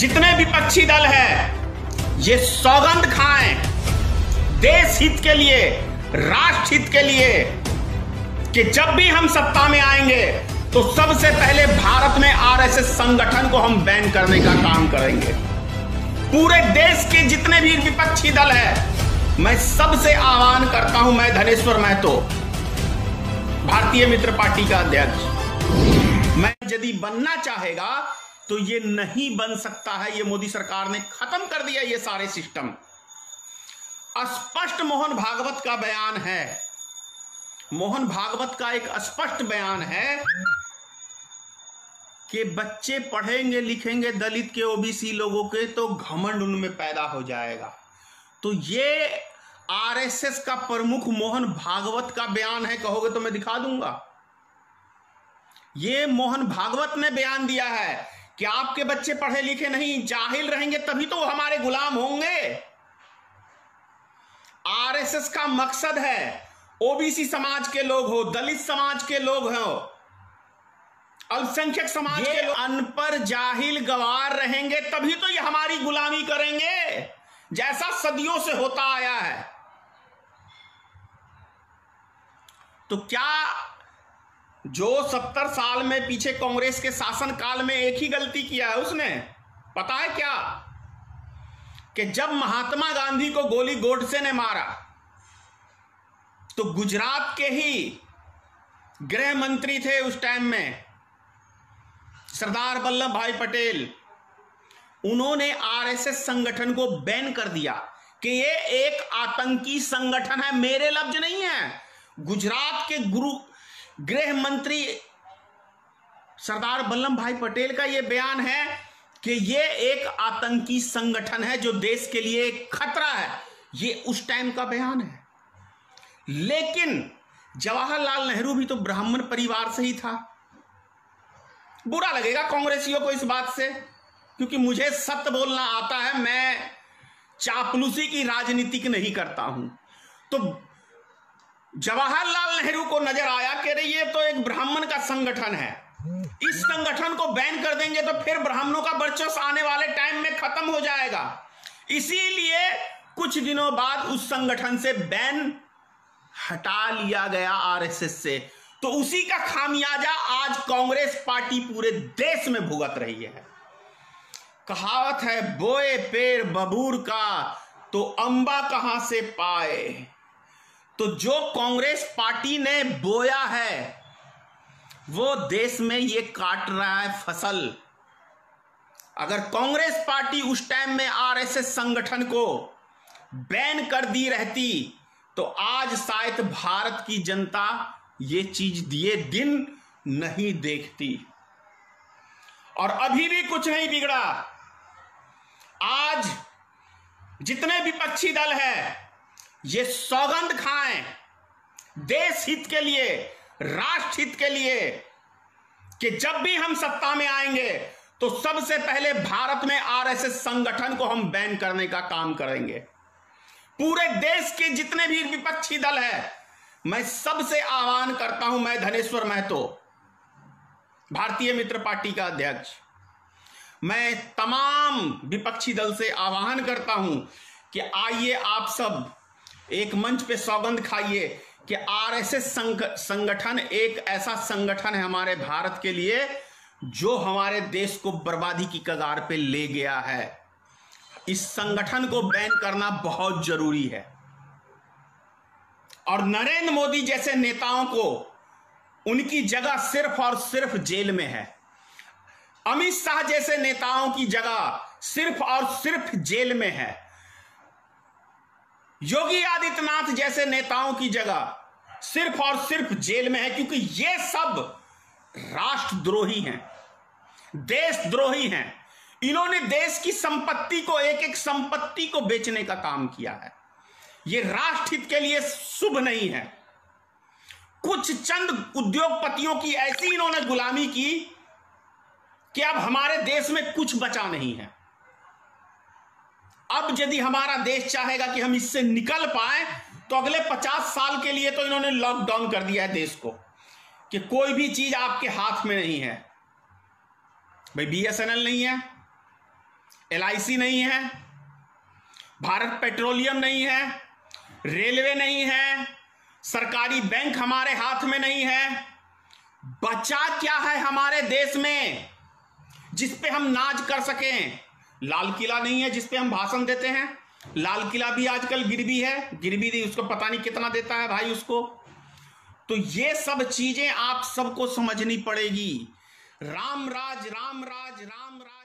जितने विपक्षी दल हैं ये सौगंध खाएं देश हित के लिए, राष्ट्र हित के लिए कि जब भी हम सत्ता में आएंगे तो सबसे पहले भारत में आरएसएस संगठन को हम बैन करने का काम करेंगे। पूरे देश के जितने भी विपक्षी दल हैं मैं सबसे आह्वान करता हूं, मैं धनेश्वर महतो, भारतीय मित्र पार्टी का अध्यक्ष, मैं यदि बनना चाहेगा तो ये नहीं बन सकता है। ये मोदी सरकार ने खत्म कर दिया ये सारे सिस्टम। स्पष्ट मोहन भागवत का बयान है, मोहन भागवत का एक स्पष्ट बयान है कि बच्चे पढ़ेंगे लिखेंगे दलित के, ओबीसी लोगों के, तो घमंड उनमें पैदा हो जाएगा। तो ये आरएसएस का प्रमुख मोहन भागवत का बयान है। कहोगे तो मैं दिखा दूंगा। ये मोहन भागवत ने बयान दिया है कि आपके बच्चे पढ़े लिखे नहीं, जाहिल रहेंगे तभी तो हमारे गुलाम होंगे। आरएसएस का मकसद है ओबीसी समाज के लोग हो, दलित समाज के लोग हो, अल्पसंख्यक समाज के लोग अनपढ़ जाहिल गवार रहेंगे तभी तो ये हमारी गुलामी करेंगे, जैसा सदियों से होता आया है। तो क्या जो 70 साल में पीछे कांग्रेस के शासन काल में एक ही गलती किया है उसने, पता है क्या? कि जब महात्मा गांधी को गोली गोडसे ने मारा तो गुजरात के ही गृह मंत्री थे उस टाइम में सरदार वल्लभ भाई पटेल, उन्होंने आरएसएस संगठन को बैन कर दिया कि ये एक आतंकी संगठन है। मेरे लफ्ज नहीं है, गुजरात के गृह मंत्री सरदार वल्लभ भाई पटेल का यह बयान है कि यह एक आतंकी संगठन है जो देश के लिए एक खतरा है। यह उस टाइम का बयान है। लेकिन जवाहरलाल नेहरू भी तो ब्राह्मण परिवार से ही था। बुरा लगेगा कांग्रेसियों को इस बात से, क्योंकि मुझे सत्य बोलना आता है, मैं चापलूसी की राजनीति नहीं करता हूं। तो जवाहरलाल नेहरू को नजर आया कि ये तो एक ब्राह्मण का संगठन है, इस संगठन को बैन कर देंगे तो फिर ब्राह्मणों का वर्चस्व आने वाले टाइम में खत्म हो जाएगा। इसीलिए कुछ दिनों बाद उस संगठन से बैन हटा लिया गया आरएसएस से। तो उसी का खामियाजा आज कांग्रेस पार्टी पूरे देश में भुगत रही है। कहावत है, बोए पेड़ बबूर का तो अंबा कहां से पाए। तो जो कांग्रेस पार्टी ने बोया है वो देश में ये काट रहा है फसल। अगर कांग्रेस पार्टी उस टाइम में आरएसएस संगठन को बैन कर दी रहती तो आज शायद भारत की जनता ये चीज ये दिन नहीं देखती। और अभी भी कुछ नहीं बिगड़ा। आज जितने विपक्षी दल हैं ये सौगंध खाएं देश हित के लिए, राष्ट्र हित के लिए कि जब भी हम सत्ता में आएंगे तो सबसे पहले भारत में आरएसएस संगठन को हम बैन करने का काम करेंगे। पूरे देश के जितने भी विपक्षी दल हैं मैं सबसे आह्वान करता हूं, मैं धनेश्वर महतो, भारतीय मित्र पार्टी का अध्यक्ष, मैं तमाम विपक्षी दल से आह्वान करता हूं कि आइए आप सब एक मंच पे सौगंध खाइए कि आरएसएस संगठन एक ऐसा संगठन है हमारे भारत के लिए जो हमारे देश को बर्बादी की कगार पे ले गया है। इस संगठन को बैन करना बहुत जरूरी है। और नरेंद्र मोदी जैसे नेताओं को उनकी जगह सिर्फ और सिर्फ जेल में है। अमित शाह जैसे नेताओं की जगह सिर्फ और सिर्फ जेल में है। योगी आदित्यनाथ जैसे नेताओं की जगह सिर्फ और सिर्फ जेल में है, क्योंकि ये सब राष्ट्रद्रोही हैं, देशद्रोही हैं। इन्होंने देश की संपत्ति को, एक एक संपत्ति को बेचने का काम किया है। ये राष्ट्र हित के लिए शुभ नहीं है। कुछ चंद उद्योगपतियों की ऐसी इन्होंने गुलामी की कि अब हमारे देश में कुछ बचा नहीं है। अब यदि हमारा देश चाहेगा कि हम इससे निकल पाए तो अगले 50 साल के लिए तो इन्होंने लॉकडाउन कर दिया है देश को कि कोई भी चीज आपके हाथ में नहीं है। भाई बीएसएनएल नहीं है, LIC नहीं है, भारत पेट्रोलियम नहीं है, रेलवे नहीं है, सरकारी बैंक हमारे हाथ में नहीं है। बचा क्या है हमारे देश में जिस पे हम नाज कर सकें? लाल किला नहीं है जिस पे हम भाषण देते हैं। लाल किला भी आजकल गिरवी है, गिरवी उसको पता नहीं कितना देता है भाई उसको। तो ये सब चीजें आप सबको समझनी पड़ेगी। राम राज राम राज राम राज।